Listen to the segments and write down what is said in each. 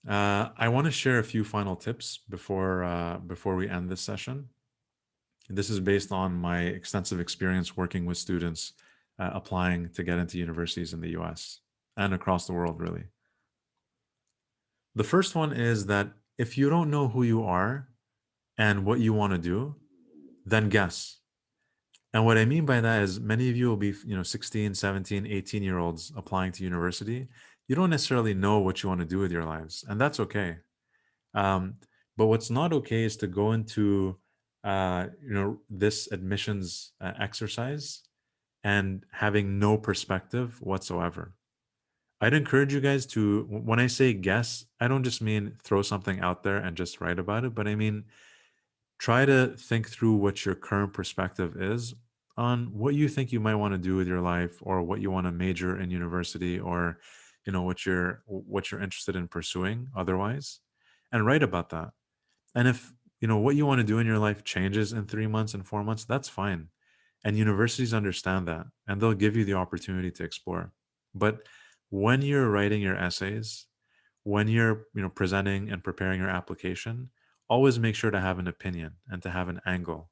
I want to share a few final tips before we end this session. This is based on my extensive experience working with students applying to get into universities in the US and across the world, really. The first one is that if you don't know who you are and what you want to do, then guess. And what I mean by that is many of you will be, 16, 17, 18-year-olds applying to university. You don't necessarily know what you want to do with your lives, and that's okay. Um, but what's not okay is to go into, this admissions exercise and having no perspective whatsoever. I'd encourage you guys to, when I say guess, I don't just mean throw something out there and just write about it, but I mean try to think through what your current perspective is on what you think you might want to do with your life, or what you want to major in university, or what you're interested in pursuing otherwise, and write about that. And if what you want to do in your life changes in 3 months and 4 months, that's fine. And universities understand that, and they'll give you the opportunity to explore. But when you're writing your essays, when you're presenting and preparing your application, always make sure to have an opinion and to have an angle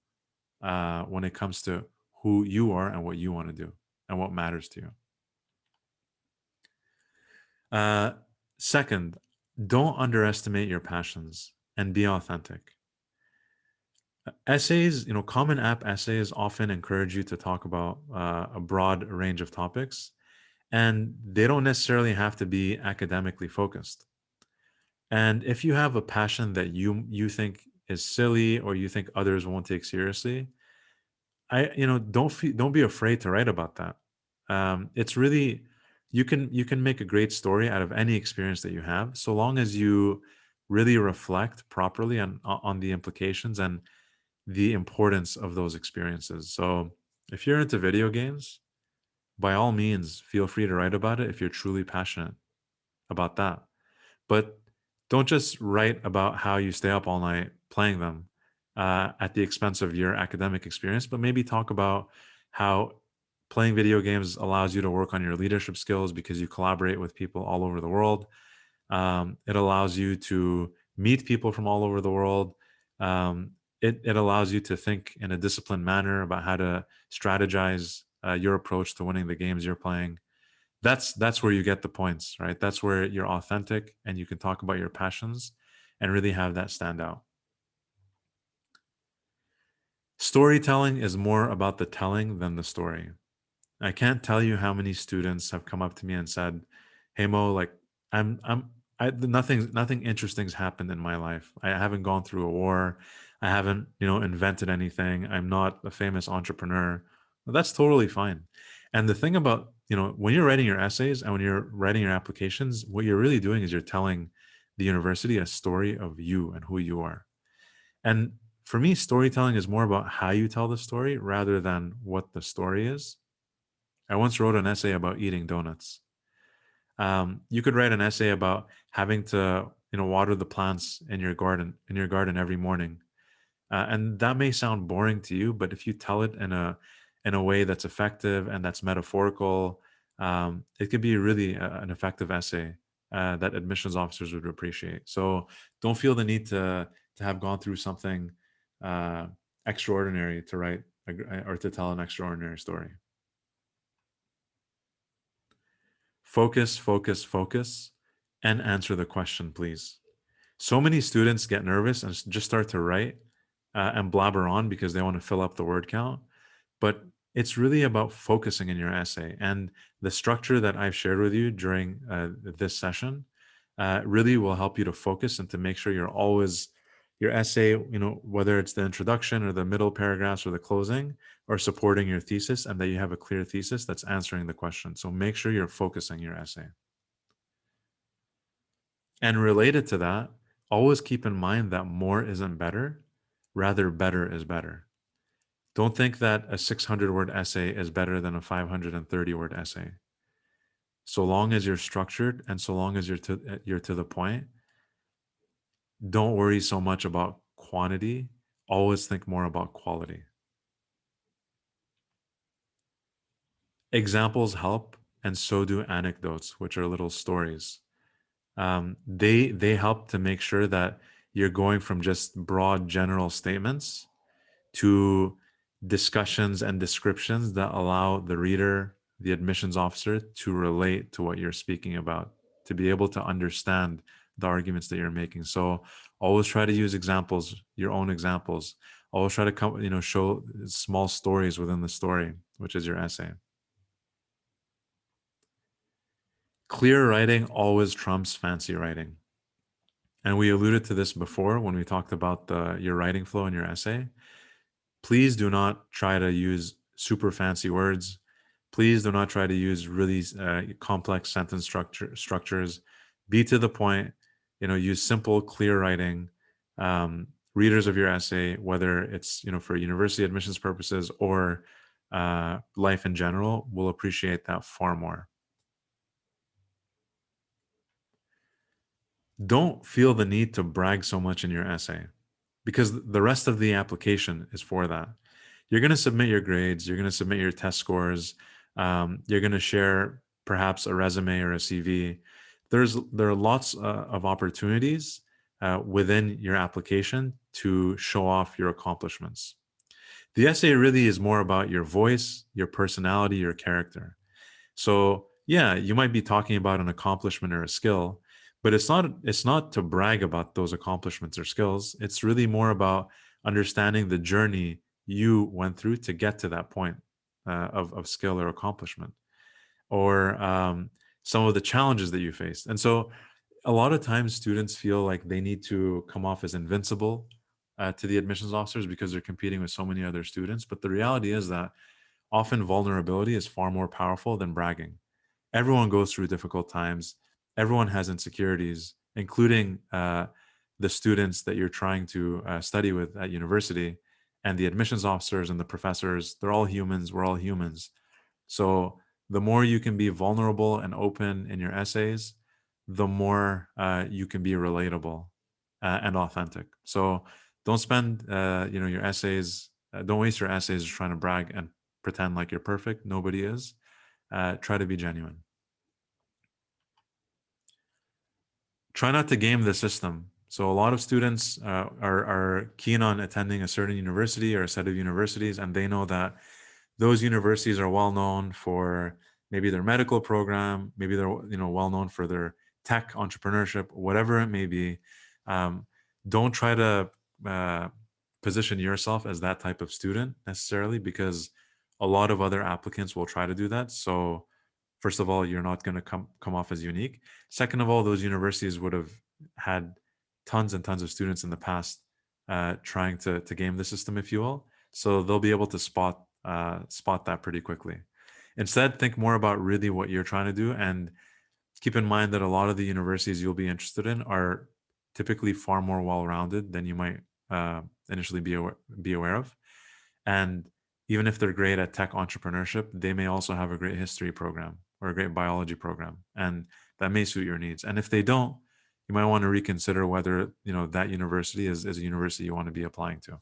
when it comes to who you are and what you want to do and what matters to you. uh, Second, don't underestimate your passions and be authentic. Essays, common app essays often encourage you to talk about a broad range of topics, and they don't necessarily have to be academically focused. And if you have a passion that you think is silly, or you think others won't take seriously, don't be afraid to write about that. It's really, you can make a great story out of any experience that you have, so long as you really reflect properly on the implications and the importance of those experiences. So if you're into video games, by all means, feel free to write about it if you're truly passionate about that. But don't just write about how you stay up all night playing them at the expense of your academic experience, but maybe talk about how playing video games allows you to work on your leadership skills because you collaborate with people all over the world. It allows you to meet people from all over the world. It allows you to think in a disciplined manner about how to strategize your approach to winning the games you're playing. That's where you get the points, right? That's where you're authentic and you can talk about your passions and really have that stand out. Storytelling is more about the telling than the story. I can't tell you how many students have come up to me and said, "Hey Mo, like nothing interesting's happened in my life. I haven't gone through a war. I haven't, invented anything. I'm not a famous entrepreneur." Well, that's totally fine. And the thing about, when you're writing your essays and when you're writing your applications, what you're really doing is you're telling the university a story of you and who you are. And for me, storytelling is more about how you tell the story rather than what the story is. I once wrote an essay about eating donuts. You could write an essay about having to, water the plants in your garden every morning, and that may sound boring to you, but if you tell it in a way that's effective and that's metaphorical, it could be really an effective essay that admissions officers would appreciate. So don't feel the need to have gone through something uh, extraordinary to write or to tell an extraordinary story. Focus, focus, focus, and answer the question, please. So many students get nervous and just start to write and blabber on because they want to fill up the word count. But it's really about focusing in your essay. And the structure that I've shared with you during this session really will help you to focus and to make sure you're always, your essay, whether it's the introduction or the middle paragraphs or the closing, or supporting your thesis, and that you have a clear thesis that's answering the question. So make sure you're focusing your essay. And related to that, always keep in mind that more isn't better, rather, better is better. Don't think that a 600-word essay is better than a 530-word essay. So long as you're structured and so long as you're to the point, don't worry so much about quantity. Always think more about quality. Examples help, and so do anecdotes, which are little stories. They help to make sure that you're going from just broad general statements to discussions and descriptions that allow the reader, the admissions officer, to relate to what you're speaking about, to be able to understand the arguments that you're making. So always try to use examples, your own examples. Always try to come, show small stories within the story, which is your essay. Clear writing always trumps fancy writing. And we alluded to this before when we talked about your writing flow in your essay. Please do not try to use super fancy words. Please do not try to use really complex sentence structures. Be to the point. Use simple, clear writing. Readers of your essay, whether it's for university admissions purposes or life in general, will appreciate that far more. Don't feel the need to brag so much in your essay, because the rest of the application is for that. You're going to submit your grades, you're going to submit your test scores, you're going to share perhaps a resume or a CV. There are lots of opportunities within your application to show off your accomplishments. The essay really is more about your voice, your personality, your character. So yeah, you might be talking about an accomplishment or a skill, but it's not to brag about those accomplishments or skills. It's really more about understanding the journey you went through to get to that point of skill or accomplishment, or some of the challenges that you faced. And so a lot of times students feel like they need to come off as invincible to the admissions officers because they're competing with so many other students. But the reality is that often vulnerability is far more powerful than bragging. Everyone goes through difficult times. Everyone has insecurities, including the students that you're trying to study with at university, and the admissions officers and the professors. They're all humans. We're all humans. So the more you can be vulnerable and open in your essays, the more you can be relatable and authentic. So don't spend your essays. Don't waste your essays trying to brag and pretend like you're perfect. Nobody is. Try to be genuine. Try not to game the system. So a lot of students are keen on attending a certain university or a set of universities, and they know that those universities are well known for maybe their medical program, maybe they're well known for their tech entrepreneurship, whatever it may be. Don't try to position yourself as that type of student necessarily, because a lot of other applicants will try to do that. So first of all, you're not going to come off as unique. Second of all, those universities would have had tons and tons of students in the past trying to game the system, if you will. So they'll be able to spot that pretty quickly. Instead, think more about really what you're trying to do, and keep in mind that a lot of the universities you'll be interested in are typically far more well-rounded than you might initially be aware of. And even if they're great at tech entrepreneurship, they may also have a great history program or a great biology program, and that may suit your needs. And if they don't, you might want to reconsider whether that university is a university you want to be applying to.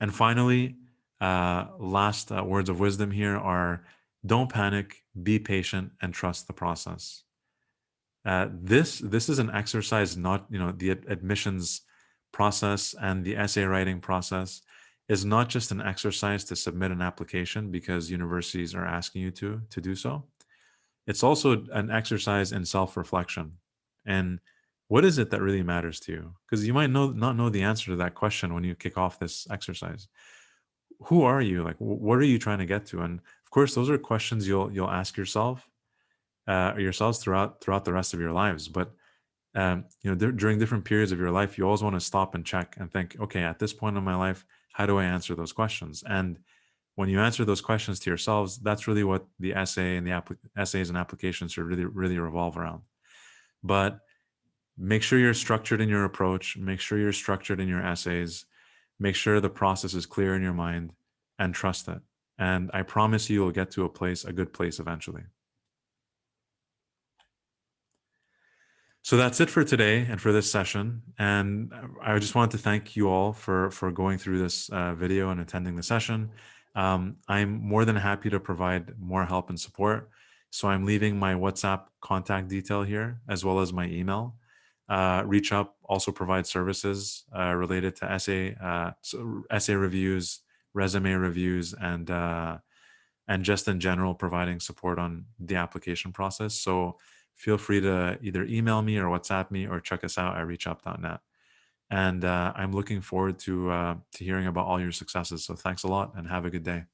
And finally, last words of wisdom here are: don't panic, be patient, and trust the process. This is an exercise, not the admissions process and the essay writing process is not just an exercise to submit an application because universities are asking you to do so. It's also an exercise in self-reflection. And what is it that really matters to you? Because you might not know the answer to that question when you kick off this exercise. Who are you? Like, what are you trying to get to? And of course, those are questions you'll ask yourself or yourselves throughout the rest of your lives. But during different periods of your life, you always want to stop and check and think, okay, at this point in my life, how do I answer those questions? And when you answer those questions to yourselves, that's really what the essay and the essays and applications should really revolve around. But make sure you're structured in your approach. Make sure you're structured in your essays. Make sure the process is clear in your mind, and trust it. And I promise you will get to a good place eventually. So that's it for today and for this session. And I just wanted to thank you all for going through this video and attending the session. I'm more than happy to provide more help and support. So I'm leaving my WhatsApp contact detail here, as well as my email. ReachUp also provides services related to essay reviews, resume reviews, and just in general providing support on the application process. So feel free to either email me or WhatsApp me or check us out at reachup.net. And I'm looking forward to hearing about all your successes. So thanks a lot and have a good day.